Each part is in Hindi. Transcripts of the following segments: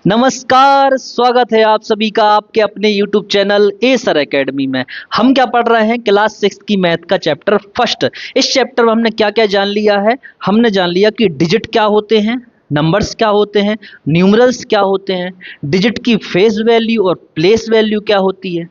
नमस्कार, स्वागत है आप सभी का आपके अपने YouTube चैनल ए सर एकेडमी में। हम क्या पढ़ रहे हैं? क्लास 6 की मैथ का चैप्टर फर्स्ट। इस चैप्टर में हमने क्या क्या जान लिया है? हमने जान लिया कि डिजिट क्या होते हैं, नंबर्स क्या होते हैं, न्यूमरल्स क्या होते हैं, डिजिट की फेस वैल्यू और प्लेस वैल्यू क्या होती है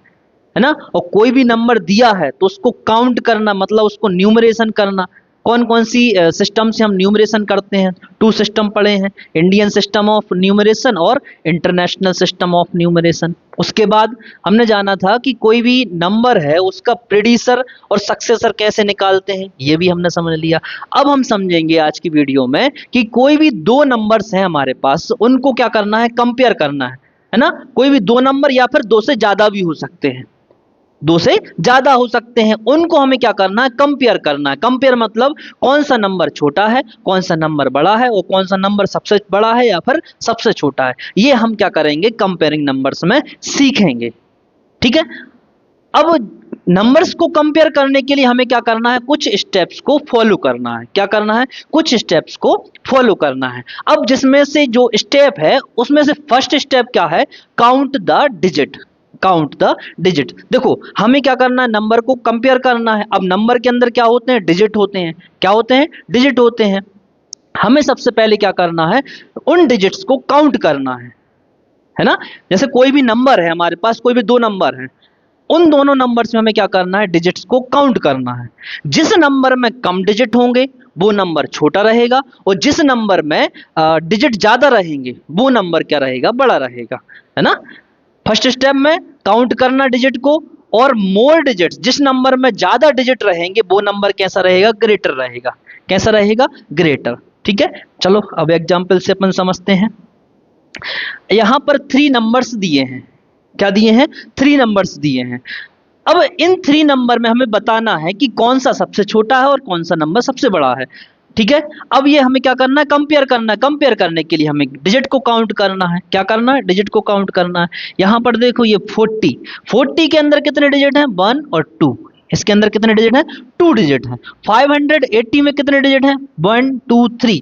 ना। और कोई भी नंबर दिया है तो उसको काउंट करना, मतलब उसको न्यूमरेशन करना। कौन कौन सी सिस्टम से हम न्यूमरेशन करते हैं? टू सिस्टम पढ़े हैं, इंडियन सिस्टम ऑफ न्यूमरेशन और इंटरनेशनल सिस्टम ऑफ न्यूमरेशन। उसके बाद हमने जाना था कि कोई भी नंबर है उसका प्रेडिसर और सक्सेसर कैसे निकालते हैं, ये भी हमने समझ लिया। अब हम समझेंगे आज की वीडियो में कि कोई भी दो नंबर्स हैं हमारे पास, उनको क्या करना है? कंपेयर करना है ना। कोई भी दो नंबर या फिर दो से ज्यादा भी हो सकते हैं, दो से ज्यादा हो सकते हैं, उनको हमें क्या करना है? कंपेयर करना है। कंपेयर मतलब कौन सा नंबर छोटा है, कौन सा नंबर बड़ा है और कौन सा नंबर सबसे बड़ा है या फिर सबसे छोटा है। ये हम क्या करेंगे? कंपेयरिंग नंबर्स में सीखेंगे। ठीक है। अब नंबर्स को कंपेयर करने के लिए हमें क्या करना है? कुछ स्टेप्स को फॉलो करना है। क्या करना है? कुछ स्टेप्स को फॉलो करना है। अब जिसमें से जो स्टेप है उसमें से फर्स्ट स्टेप क्या है? Count the digit. Count the digit. देखो, हमें क्या करना है? नंबर को कंपेयर करना है। अब नंबर के अंदर क्या होते हैं? डिजिट होते हैं। क्या होते हैं? डिजिट होते हैं। हमें सबसे पहले क्या करना है? उन डिजिट्स को काउंट करना है ना। जैसे कोई भी नंबर है हमारे पास, कोई भी दो नंबर है, उन दोनों नंबर्स में हमें क्या करना है? डिजिट्स को काउंट करना है। जिस नंबर में कम डिजिट होंगे वो नंबर छोटा रहेगा, और जिस नंबर में डिजिट ज्यादा रहेंगे वो नंबर क्या रहेगा? बड़ा रहेगा, है ना। फर्स्ट स्टेप में काउंट करना डिजिट को, और मोर डिजिट्स, जिस नंबर में ज्यादा डिजिट रहेंगे वो नंबर कैसा रहेगा? ग्रेटर रहेगा। कैसा रहेगा? ग्रेटर। ठीक है। चलो अब एग्जांपल से अपन समझते हैं। यहां पर थ्री नंबर्स दिए हैं। क्या दिए हैं? थ्री नंबर्स दिए हैं। अब इन थ्री नंबर में हमें बताना है कि कौन सा सबसे छोटा है और कौन सा नंबर सबसे बड़ा है। ठीक है। अब ये हमें क्या करना है? कंपेयर करना है। कंपेयर करने के लिए हमें डिजिट को काउंट करना है। क्या करना है? डिजिट को काउंट करना है। यहां पर देखो, ये 40 के अंदर कितने डिजिट हैं? 1 और 2। इसके अंदर कितने डिजिट हैं? 2 डिजिट हैं। 580 में कितने डिजिट हैं? 1 2 3,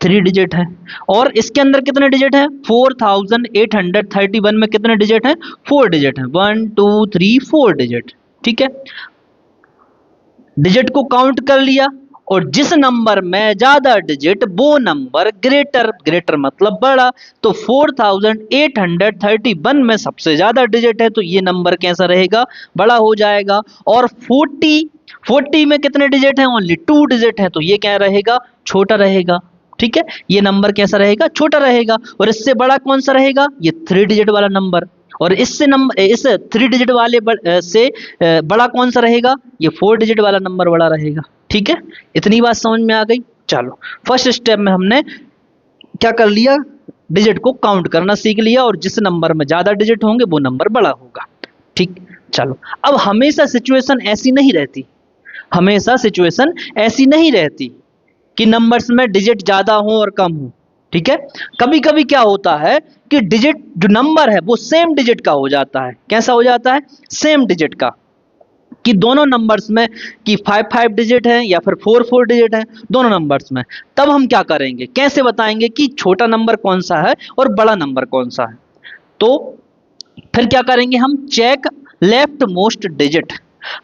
3 डिजिट है। और इसके अंदर कितने डिजिट है? 4831 में कितने डिजिट है? 4 डिजिट है। 1 2 3 4 डिजिट। ठीक है। डिजिट को काउंट कर लिया, और जिस नंबर में ज्यादा डिजिट वो नंबर ग्रेटर। ग्रेटर मतलब बड़ा। तो 4831 में सबसे ज्यादा डिजिट है, तो ये नंबर कैसा रहेगा? बड़ा हो जाएगा। और 40 में कितने डिजिट हैं? ओनली 2 डिजिट है, तो ये क्या रहेगा? छोटा रहेगा। ठीक है। ये नंबर कैसा रहेगा? छोटा रहेगा। और इससे बड़ा कौन सा रहेगा? ये 3 डिजिट वाला नंबर। और इससे नंबर, इस 3 डिजिट वाले से बड़ा कौन सा रहेगा? ये 4 डिजिट वाला नंबर बड़ा रहेगा। ठीक है। इतनी बात समझ में आ गई। चलो, फर्स्ट स्टेप में हमने क्या कर लिया? डिजिट को काउंट करना सीख लिया, और जिस नंबर में ज्यादा डिजिट होंगे वो नंबर बड़ा होगा। ठीक। चलो, अब हमेशा सिचुएशन ऐसी नहीं रहती। हमेशा सिचुएशन ऐसी नहीं रहती कि नंबर्स में डिजिट ज्यादा हो और कम हो। ठीक है। कभी कभी क्या होता है कि डिजिट, जो नंबर है वो सेम डिजिट का हो जाता है। कैसा हो जाता है? सेम डिजिट का। कि दोनों नंबर्स में कि 5 डिजिट है या फिर 4 डिजिट है दोनों नंबर्स में। तब हम क्या करेंगे? कैसे बताएंगे कि छोटा नंबर कौन सा है और बड़ा नंबर कौन सा है? तो फिर क्या करेंगे? हम चेक लेफ्ट मोस्ट डिजिट।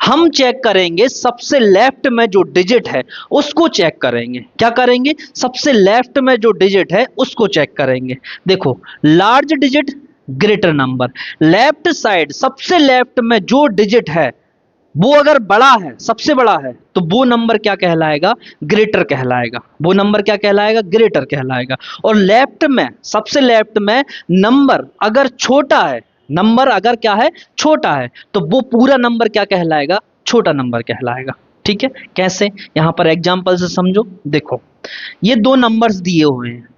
हम चेक करेंगे सबसे लेफ्ट में जो डिजिट है उसको चेक करेंगे। क्या करेंगे? सबसे लेफ्ट में जो डिजिट है उसको चेक करेंगे। देखो, large digit greater number. Left side सबसे लेफ्ट में जो डिजिट है वो अगर बड़ा है, सबसे बड़ा है, तो वो नंबर क्या कहलाएगा? ग्रेटर कहलाएगा। वो नंबर क्या कहलाएगा? ग्रेटर कहलाएगा। और लेफ्ट में, सबसे लेफ्ट में नंबर अगर छोटा है, नंबर अगर क्या है? छोटा है, तो वो पूरा नंबर क्या कहलाएगा? छोटा नंबर कहलाएगा। ठीक है। कैसे? यहां पर एग्जांपल से समझो। देखो, ये दो नंबर्स दिए हुए हैं,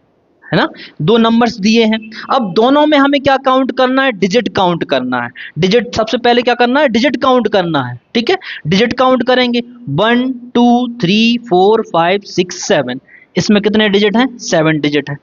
है ना। दो नंबर्स दिए हैं। अब दोनों में हमें क्या काउंट करना है? डिजिट काउंट करना है। डिजिट सबसे पहले क्या करना है? डिजिट काउंट करना है। ठीक है। डिजिट काउंट करेंगे। 1 2 3 4 5 6 7। इसमें कितने डिजिट हैं? 7 डिजिट है।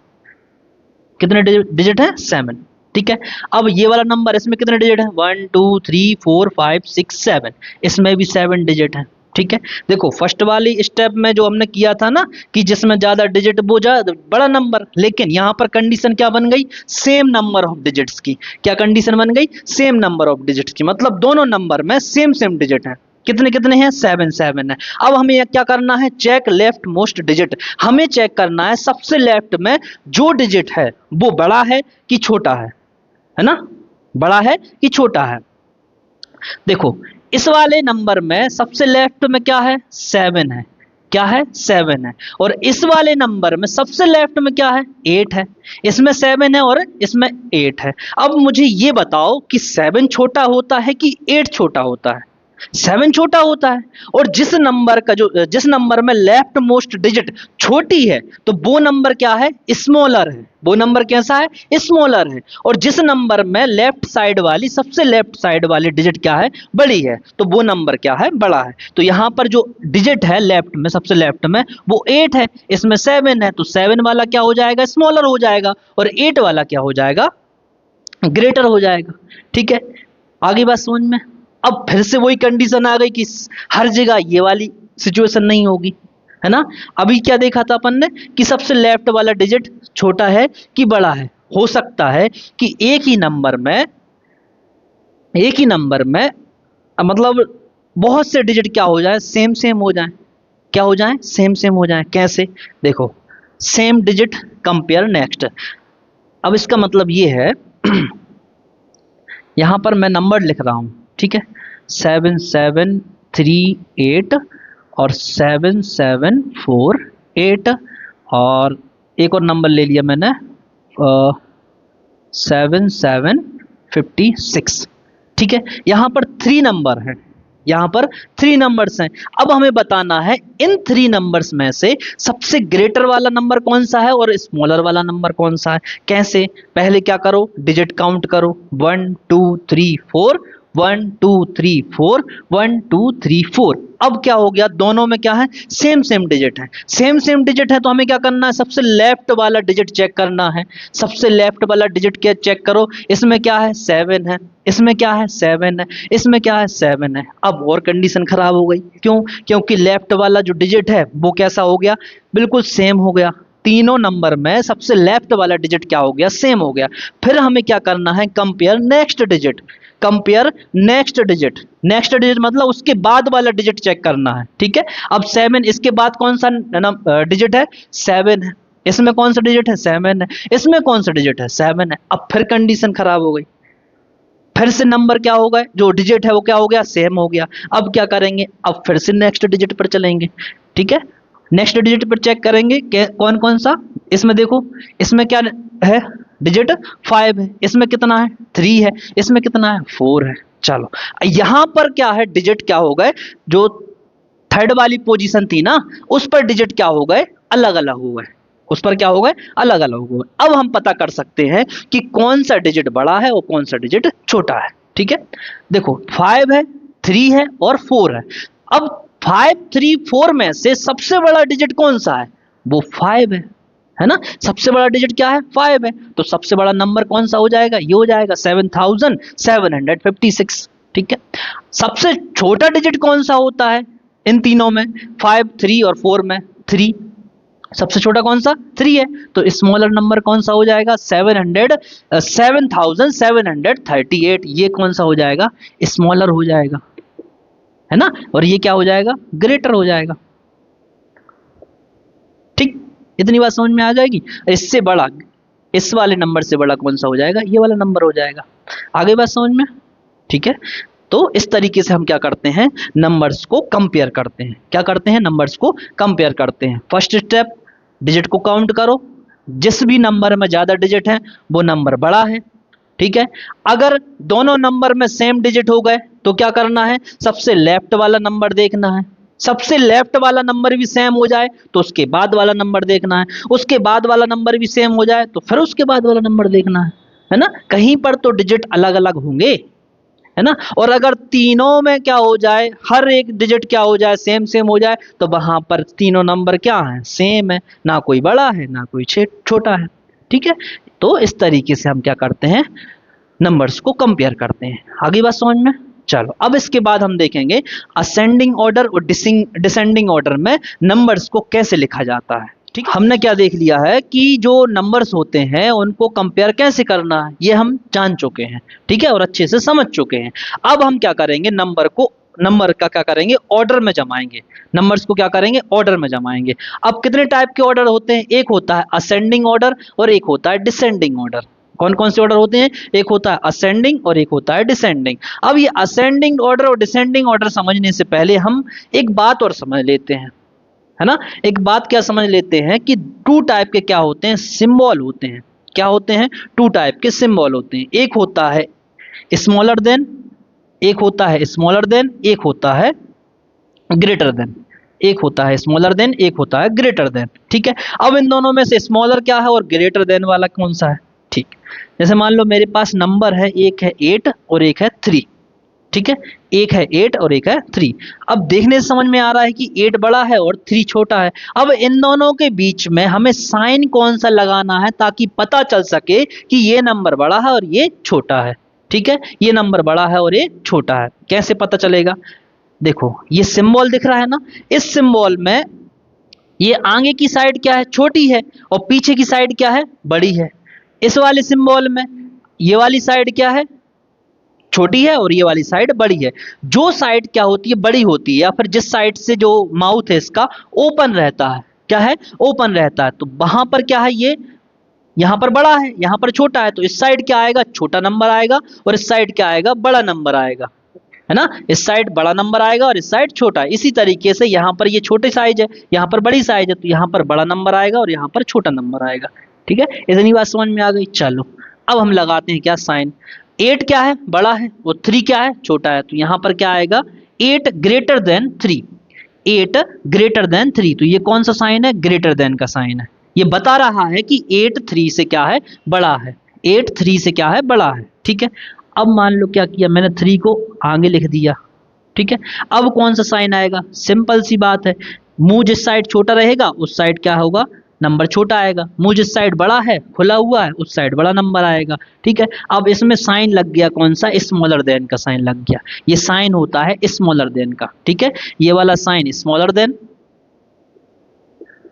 कितने डिजिट है? 7। ठीक है। अब ये वाला नंबर, इसमें कितने डिजिट है? 1 2 3 4 5 6 7। इसमें भी 7 डिजिट है। ठीक है, देखो फर्स्ट वाली स्टेप में जो हमने किया था ना कि जिसमें ज्यादा डिजिट वो ज्यादा बड़ा नंबर, लेकिन यहाँ पर कंडीशन क्या बन गई, सेम नंबर ऑफ डिजिट्स की। क्या कंडीशन बन गई, सेम नंबर ऑफ डिजिट्स की, मतलब दोनों नंबर में सेम सेम डिजिट है। कितने कितने हैं, 7 7 है। अब हमें क्या करना है, चेक लेफ्ट मोस्ट डिजिट। हमें चेक करना है सबसे लेफ्ट में जो डिजिट है वो बड़ा है कि छोटा है ना, बड़ा है कि छोटा है। देखो इस वाले नंबर में सबसे लेफ्ट में क्या है, 7 है, क्या है 7 है। और इस वाले नंबर में सबसे लेफ्ट में क्या है, 8 है। इसमें 7 है और इसमें 8 है। अब मुझे ये बताओ कि 7 छोटा होता है कि 8 छोटा होता है, 7 छोटा होता है। और जिस नंबर में लेफ्ट मोस्ट डिजिट छोटी है तो वो नंबर क्या है, स्मॉलर है। वो नंबर कैसा है, स्मॉलर है। और जिस नंबर में लेफ्ट साइड वाली सबसे लेफ्ट साइड वाली डिजिट क्या है, बड़ी है, तो वो नंबर क्या है, बड़ा है। तो यहां पर जो डिजिट है लेफ्ट में, सबसे लेफ्ट में, वो 8 है, इसमें 7 है, तो 7 वाला क्या हो जाएगा, स्मॉलर हो जाएगा, और 8 वाला क्या हो जाएगा, ग्रेटर हो जाएगा। ठीक है, आगे बात समझ में। अब फिर से वही कंडीशन आ गई कि हर जगह ये वाली सिचुएशन नहीं होगी, है ना। अभी क्या देखा था अपन ने कि सबसे लेफ्ट वाला डिजिट छोटा है कि बड़ा है। हो सकता है कि एक ही नंबर में मतलब बहुत से डिजिट क्या हो जाए, सेम सेम हो जाए। क्या हो जाए, सेम सेम हो जाए। कैसे, देखो सेम डिजिट कंपेयर नेक्स्ट। अब इसका मतलब ये है यहां पर मैं नंबर लिख रहा हूं, ठीक है, 7 7 3 8 और 7 7 4 8, और एक और नंबर ले लिया मैंने 7 7 56। ठीक है, यहां पर 3 नंबर है, यहां पर 3 नंबर्स हैं। अब हमें बताना है इन 3 नंबर्स में से सबसे ग्रेटर वाला नंबर कौन सा है और स्मॉलर वाला नंबर कौन सा है। कैसे, पहले क्या करो, डिजिट काउंट करो, 1 2 3 4, 1 2 3 4, 1 2 3 4। अब क्या हो गया, दोनों में क्या है, सेम सेम डिजिट है। सेम सेम डिजिट है तो हमें क्या करना है, सबसे लेफ्ट वाला डिजिट चेक करना है। सबसे लेफ्ट वाला डिजिट क्या चेक करो, इसमें क्या है, 7 है, इसमें क्या है, 7 है, इसमें क्या है, 7 है। अब और कंडीशन खराब हो गई, क्यों, क्योंकि लेफ्ट वाला जो डिजिट है वो कैसा हो गया, बिल्कुल सेम हो गया। तीनों नंबर में सबसे लेफ्ट वाला डिजिट क्या हो गया, सेम हो गया। फिर हमें क्या करना है, compare next digit. Compare next digit, next digit मतलब उसके बाद वाला डिजिट चेक करना है। ठीक है, अब 7 इसके बाद कौन सा डिजिट है, 7 है। इसमें कौन सा डिजिट है, 7 है। इसमें कौन सा डिजिट है, 7 है। अब फिर कंडीशन खराब हो गई, फिर से नंबर क्या हो गए, जो डिजिट है वो क्या हो गया, सेम हो गया। अब क्या करेंगे, अब फिर से नेक्स्ट डिजिट पर चलेंगे। ठीक है, नेक्स्ट डिजिट पर चेक करेंगे कौन कौन सा। इसमें देखो, इसमें क्या है, डिजिट 5 है, इसमें कितना है, 3 है, इसमें कितना है, 4 है। चलो यहां पर क्या है, डिजिट क्या हो गए, जो थर्ड वाली पोजीशन थी ना उस पर डिजिट क्या हो गए, अलग अलग हो गए। उस पर क्या हो गए, अलग अलग हो गए। अब हम पता कर सकते हैं कि कौन सा डिजिट बड़ा है और कौन सा डिजिट छोटा है। ठीक है, देखो 5 है, 3 है और 4 है। अब 5 3 4 में से सबसे बड़ा डिजिट कौन सा है, वो 5 है ना। सबसे बड़ा डिजिट क्या है, 5 है। तो सबसे बड़ा नंबर कौन सा हो जाएगा, ये हो जाएगा 7756। ठीक है, सबसे छोटा डिजिट कौन सा होता है इन तीनों में, 5 3 और 4 में 3। सबसे छोटा कौन सा, 3 है। तो स्मॉलर नंबर कौन सा हो जाएगा, 7738। ये कौन सा हो जाएगा, स्मॉलर हो जाएगा, है ना। और ये क्या हो जाएगा, ग्रेटर हो जाएगा। ठीक, इतनी बात समझ में आ जाएगी। इससे बड़ा, इस वाले नंबर से बड़ा कौन सा हो जाएगा, ये वाला नंबर हो जाएगा। आगे बात समझ में। ठीक है, तो इस तरीके से हम क्या करते हैं, नंबर्स को कंपेयर करते हैं। क्या करते हैं, नंबर्स को कंपेयर करते हैं। फर्स्ट स्टेप, डिजिट को काउंट करो, जिस भी नंबर में ज्यादा डिजिट है वो नंबर बड़ा है। ठीक है, अगर दोनों नंबर में सेम डिजिट हो गए तो क्या करना है, सबसे लेफ्ट वाला नंबर देखना है। सबसे लेफ्ट वाला नंबर भी सेम हो जाए तो उसके बाद वाला नंबर देखना है। उसके बाद वाला नंबर भी सेम हो जाए तो फिर उसके बाद वाला नंबर देखना है ना। कहीं पर तो डिजिट अलग अलग होंगे, है ना। और अगर तीनों में क्या हो जाए, हर एक डिजिट क्या हो जाए, सेम सेम हो जाए, तो वहां पर तीनों नंबर क्या है, सेम है, ना कोई बड़ा है ना कोई छोटा है। ठीक है, तो इस तरीके से हम क्या करते हैं, नंबर्स को कंपेयर करते हैं। आगे बात समझ में। चलो अब इसके बाद हम देखेंगे असेंडिंग ऑर्डर और डिसेंडिंग ऑर्डर में नंबर्स को कैसे लिखा जाता है। ठीक, हमने क्या देख लिया है कि जो नंबर्स होते हैं उनको कंपेयर कैसे करना है ये हम जान चुके हैं, ठीक है, और अच्छे से समझ चुके हैं। अब हम क्या करेंगे, नंबर का क्या करेंगे, ऑर्डर में जमाएंगे। नंबर्स को क्या करेंगे, ऑर्डर में जमाएंगे। अब कितने टाइप के ऑर्डर होते हैं, एक होता है असेंडिंग ऑर्डर और एक होता है डिसेंडिंग ऑर्डर। कौन कौन से ऑर्डर होते हैं, एक होता है असेंडिंग और एक होता है डिसेंडिंग। अब ये असेंडिंग ऑर्डर और डिसेंडिंग ऑर्डर समझने से पहले हम एक बात और समझ लेते हैं, है ना। एक बात क्या समझ लेते हैं कि टू टाइप के क्या होते हैं, सिंबल होते हैं। क्या होते हैं, टू टाइप के सिंबल होते हैं। एक होता है स्मॉलर देन, एक होता है स्मॉलर देन, एक होता है ग्रेटर देन। एक होता है स्मॉलर देन, एक होता है ग्रेटर देन। ठीक है, अब इन दोनों में से स्मॉलर क्या है और ग्रेटर देन वाला कौन सा है। ठीक, जैसे मान लो मेरे पास नंबर है, एक है 8 और एक है 3। ठीक है, एक है 8 और एक है 3। अब देखने से समझ में आ रहा है कि 8 बड़ा है और 3 छोटा है। अब इन दोनों के बीच में हमें साइन कौन सा लगाना है ताकि पता चल सके कि ये नंबर बड़ा है और ये छोटा है। ठीक है, ये नंबर बड़ा है और ये छोटा है। कैसे पता चलेगा, देखो ये सिंबल दिख रहा है ना, इस सिंबल में ये आगे की साइड क्या है, छोटी है, और पीछे की साइड क्या है, बड़ी है। इस वाले सिंबल में ये वाली साइड क्या है, छोटी है, और ये वाली साइड बड़ी है। जो साइड क्या होती है, बड़ी होती है, या फिर जिस साइड से जो माउथ है इसका ओपन रहता है, क्या है, ओपन रहता है, तो वहां पर क्या है, ये यहाँ पर बड़ा है, यहाँ पर छोटा है, तो इस साइड क्या आएगा, छोटा नंबर आएगा, और इस साइड क्या आएगा, बड़ा नंबर आएगा, है ना। इस साइड बड़ा नंबर आएगा और इस साइड छोटा है। इसी तरीके से यहाँ पर ये छोटे साइज है, यहाँ पर बड़ी साइज है, तो यहाँ पर बड़ा नंबर आएगा और यहाँ पर छोटा नंबर आएगा। ठीक है, इतनी बात समझ में आ गई। चलो अब हम लगाते हैं क्या, साइन। 8 क्या है, बड़ा है, और 3 क्या है, छोटा है, तो यहाँ पर क्या आएगा, 8 ग्रेटर देन 3। 8 ग्रेटर देन 3, तो ये कौन सा साइन है, ग्रेटर देन का साइन है। ये बता रहा है कि 8 3 से क्या है, बड़ा है। 8 3 से क्या है, बड़ा है। ठीक है, अब मान लो क्या किया मैंने, 3 को आगे लिख दिया। ठीक है, अब कौन सा साइन आएगा, सिंपल सी बात है, मुंह जिस साइड छोटा रहेगा उस साइड क्या होगा, नंबर छोटा आएगा। मुंह जिस साइड बड़ा है, खुला हुआ है, उस साइड बड़ा नंबर आएगा। ठीक है, अब इसमें साइन लग गया कौन सा, स्मॉलर देन का साइन लग गया। ये साइन होता है स्मॉलर देन का। ठीक है, ये वाला sign smaller than,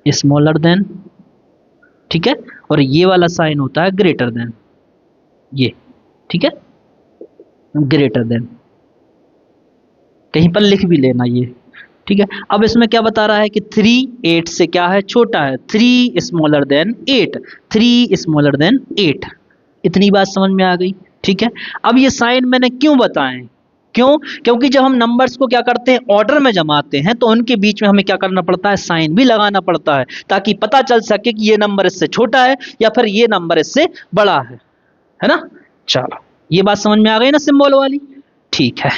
smaller than. ठीक है, और ये वाला साइन होता है ग्रेटर देन, ये। ठीक है, ग्रेटर देन, कहीं पर लिख भी लेना ये। ठीक है, अब इसमें क्या बता रहा है कि 3 8 से क्या है, छोटा है। 3 स्मॉलर देन 8, 3 स्मॉलर देन 8। इतनी बात समझ में आ गई। ठीक है, अब ये साइन मैंने क्यों बताएं, क्यों, क्योंकि जब हम नंबर्स को क्या करते हैं, ऑर्डर में जमाते हैं, तो उनके बीच में हमें क्या करना पड़ता है, साइन भी लगाना पड़ता है, ताकि पता चल सके कि ये नंबर इससे छोटा है या फिर ये नंबर इससे बड़ा है ना। चलो ये बात समझ में आ गई ना, सिंबल वाली। ठीक है,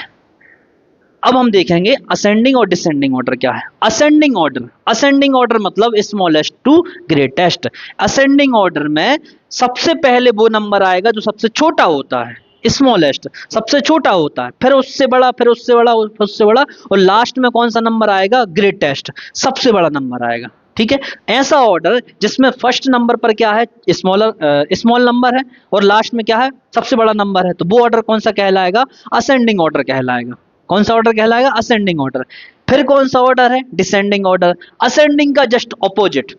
अब हम देखेंगे असेंडिंग और डिसेंडिंग ऑर्डर क्या है। असेंडिंग ऑर्डर, असेंडिंग ऑर्डर मतलब smallest to greatest. Ascending order में सबसे पहले वो नंबर आएगा जो सबसे छोटा होता है, स्मॉलेस्ट सबसे छोटा होता है, फिर उससे बड़ा, फिर उससे बड़ा, उससे बड़ा, और लास्ट में कौन सा नंबर आएगा, ग्रेटेस्ट, सबसे बड़ा नंबर आएगा। ठीक है, ऐसा ऑर्डर जिसमें फर्स्ट नंबर पर क्या है, स्मॉल नंबर है, और लास्ट में क्या है, सबसे बड़ा नंबर है, तो वो ऑर्डर कौन सा कहलाएगा, असेंडिंग ऑर्डर कहलाएगा। कौन सा ऑर्डर कहलाएगा, असेंडिंग ऑर्डर। फिर कौन सा ऑर्डर है, डिसेंडिंग ऑर्डर। असेंडिंग का just opposite,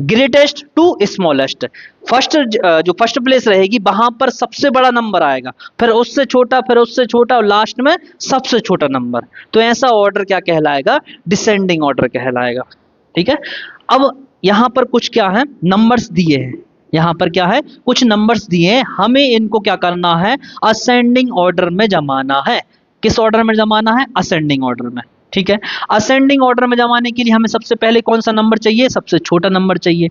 greatest to smallest. जो फर्स्ट प्लेस रहेगी वहां पर सबसे बड़ा नंबर आएगा, फिर उससे छोटा, फिर उससे छोटा, और लास्ट में सबसे छोटा नंबर। तो ऐसा ऑर्डर क्या कहलाएगा, डिसेंडिंग ऑर्डर कहलाएगा। ठीक है, अब यहां पर कुछ क्या है, नंबर्स दिए हैं। यहां पर क्या है, कुछ नंबर्स दिए हैं, हमें इनको क्या करना है, असेंडिंग ऑर्डर में जमाना है। किस ऑर्डर में जमाना है, असेंडिंग ऑर्डर में। ठीक है, असेंडिंग ऑर्डर में जमाने के लिए हमें सबसे पहले कौन सा नंबर चाहिए, सबसे छोटा नंबर चाहिए।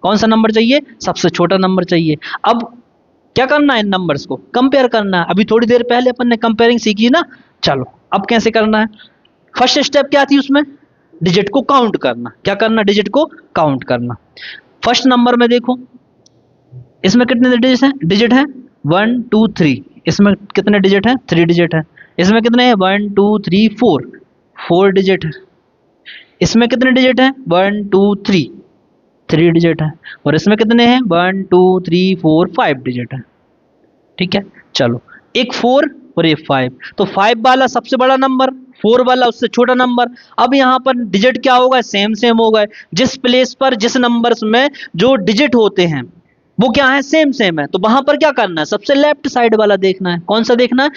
कौन सा नंबर चाहिए, सबसे छोटा नंबर चाहिए। अब क्या करना है, इन नंबर्स को कंपेयर करना है। अभी थोड़ी देर पहले अपन ने कंपेयरिंग सीखी ना। चलो अब कैसे करना है, फर्स्ट स्टेप क्या थी उसमें, डिजिट को काउंट करना। क्या करना, डिजिट को काउंट करना। फर्स्ट नंबर में देखो, इसमें कितने डिजिट हैं 1 2 3। इसमें कितने डिजिट हैं, 3 डिजिट है। इसमें कितने हैं, 1 2 3 4 डिजिट है। इसमें कितने डिजिट हैं, 1 2 3 डिजिट है। और इसमें कितने हैं, 1 2 3 4 5 डिजिट है। ठीक है, चलो एक 4 और ये 5। तो 5 वाला सबसे बड़ा नंबर, 4 वाला उससे छोटा नंबर। अब यहाँ पर डिजिट क्या होगा, सेम सेम हो गए। जिस प्लेस पर जिस नंबर्स में जो डिजिट होते हैं वो क्या है, सेम सेम है, तो वहां पर क्या करना है, सबसे लेफ्ट साइड वाला देखना है। कौन सा देखना है,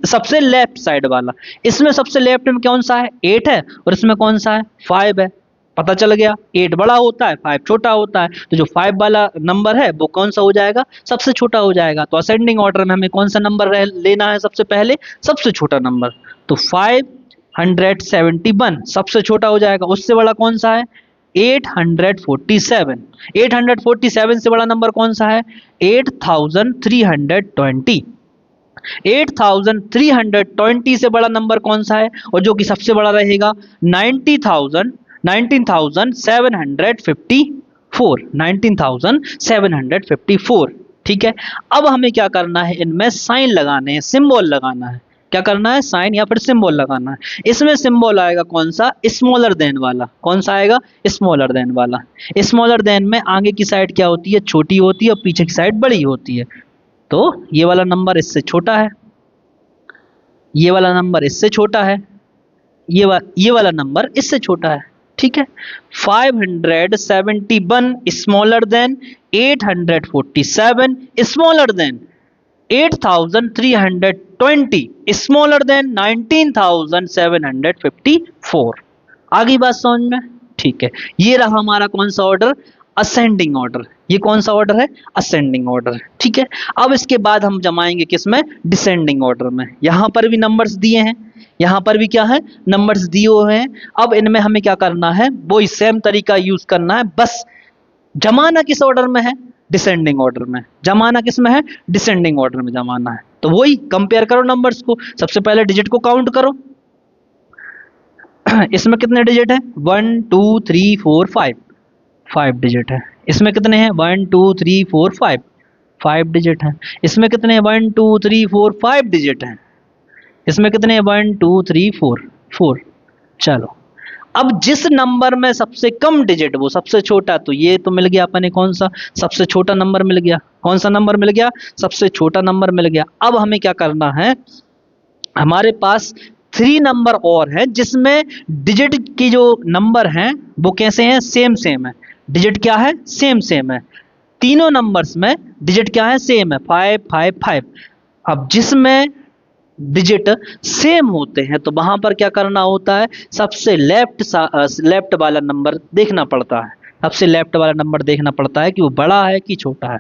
सबसे लेफ्ट साइड वाला। इसमें सबसे लेफ्ट में कौन सा है, 8 है, और इसमें कौन सा है, 5 है। पता चल गया, 8 बड़ा होता है 5 छोटा होता है, तो जो 5 वाला नंबर है वो कौन सा हो जाएगा, सबसे छोटा हो जाएगा। तो असेंडिंग ऑर्डर में हमें कौन सा नंबर लेना है, सबसे पहले सबसे छोटा नंबर। तो 571 सबसे छोटा हो जाएगा। उससे बड़ा कौन सा है, 847। 847 से बड़ा नंबर कौन सा है, 8320। 8320 से बड़ा नंबर कौन सा है, और जो कि सबसे बड़ा रहेगा 19754। 19754, ठीक है। अब हमें क्या करना है, इनमें साइन लगाने हैं, सिंबल लगाना है। क्या करना है, साइन या फिर सिंबल लगाना है। इसमें सिंबल आएगा कौन सा, स्मॉलर देन वाला। कौन सा आएगा, स्मॉलर देन वाला। स्मॉलर देन में आगे की साइड क्या होती है, छोटी होती है, और पीछे की साइड बड़ी होती है। तो ये वाला नंबर इससे छोटा है, ये वाला नंबर इससे छोटा है, ये वाला नंबर इससे छोटा है, ठीक है। 571 smaller than 847 smaller than 8320 smaller than 19754। आगे बात समझ में, ठीक है। ये रहा हमारा कौन सा ऑर्डर, असेंडिंग ऑर्डर। ये कौन सा ऑर्डर है, असेंडिंग ऑर्डर, ठीक है। अब इसके बाद हम जमाएंगे किसमें, डिसेंडिंग ऑर्डर में। यहां पर भी नंबर्स दिए हैं, यहां पर भी क्या है, नंबर्स दिए हुए हैं। अब इनमें हमें क्या करना है, वही सेम तरीका यूज करना है, बस जमाना किस ऑर्डर में है, डिसेंडिंग ऑर्डर में। जमाना किस में है, डिसेंडिंग ऑर्डर में जमाना है। तो वही कंपेयर करो नंबर्स को, सबसे पहले डिजिट को काउंट करो। इसमें कितने डिजिट है, 1 2 3 4 5, 5 डिजिट है। इसमें कितने हैं, 1 2 3 4 5, 5 डिजिट है। इसमें कितने हैं, 1 2 3 4 5 डिजिट है। इसमें कितने हैं, 1 2 3 4 4। चलो, अब जिस नंबर में सबसे कम डिजिट वो सबसे छोटा, तो ये तो मिल गया अपने कौन सा, सबसे छोटा नंबर मिल गया। कौन सा नंबर मिल गया, सबसे छोटा नंबर मिल गया। अब हमें क्या करना है, हमारे पास 3 नंबर और है जिसमें डिजिट की जो नंबर हैं वो कैसे हैं, सेम सेम है। डिजिट क्या है, सेम सेम है। तीनों नंबर्स में डिजिट क्या है, सेम है, 5 5 5। अब जिसमें डिजिट सेम होते हैं तो वहां पर क्या करना होता है, सबसे लेफ्ट वाला नंबर देखना पड़ता है। सबसे लेफ्ट वाला नंबर देखना पड़ता है कि वो बड़ा है कि छोटा है।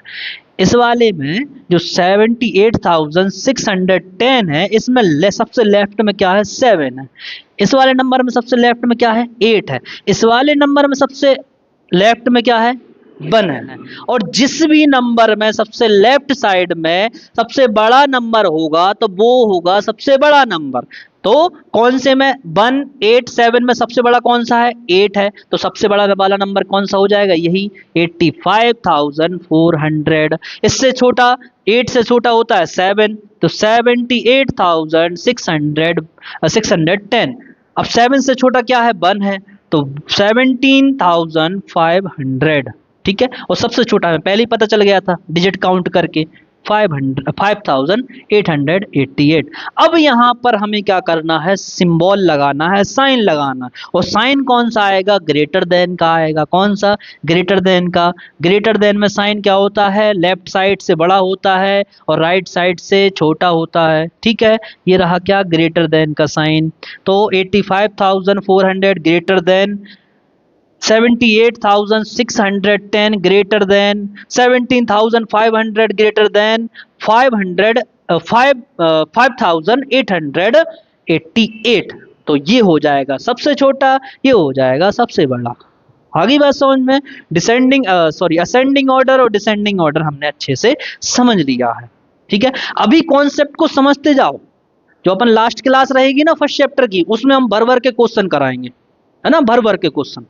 इस वाले में जो 78,610 है, इसमें सबसे लेफ्ट में क्या है, 7 है। इस वाले नंबर में सबसे लेफ्ट में क्या है, 8 है। इस वाले नंबर में सबसे लेफ्ट में क्या है, 1 है। और जिस भी नंबर में सबसे लेफ्ट साइड में सबसे बड़ा नंबर होगा तो वो होगा सबसे बड़ा नंबर। तो कौन से में 1 8 7 में सबसे बड़ा कौन सा है, 8 है। तो सबसे बड़ा वाला नंबर कौन सा हो जाएगा, यही 85,400। इससे छोटा, 8 से छोटा होता है 7, तो 78,610। अब 7 से छोटा क्या है, 1 है, तो 17,500, ठीक है। और सबसे छोटा है पहले ही पता चल गया था डिजिट काउंट करके, 5888। अब यहाँ पर हमें क्या करना है, सिंबल लगाना है, साइन लगाना। और साइन कौन सा आएगा, ग्रेटर देन का आएगा। कौन सा, ग्रेटर देन का। ग्रेटर देन में साइन क्या होता है, लेफ्ट साइड से बड़ा होता है और राइट साइड से छोटा होता है, ठीक है। ये रहा क्या, ग्रेटर देन का साइन। तो 85,400 greater than 78,610 greater than 17,500 greater than 5,888। तो ये हो जाएगा सबसे छोटा, ये हो जाएगा सबसे बड़ा। आगे बात समझ में, असेंडिंग ऑर्डर और डिसेंडिंग ऑर्डर हमने अच्छे से समझ लिया है, ठीक है। अभी कॉन्सेप्ट को समझते जाओ। जो अपन लास्ट क्लास रहेगी ना फर्स्ट चैप्टर की, उसमें हम भर भर के क्वेश्चन कराएंगे, है ना, भर भर के क्वेश्चन।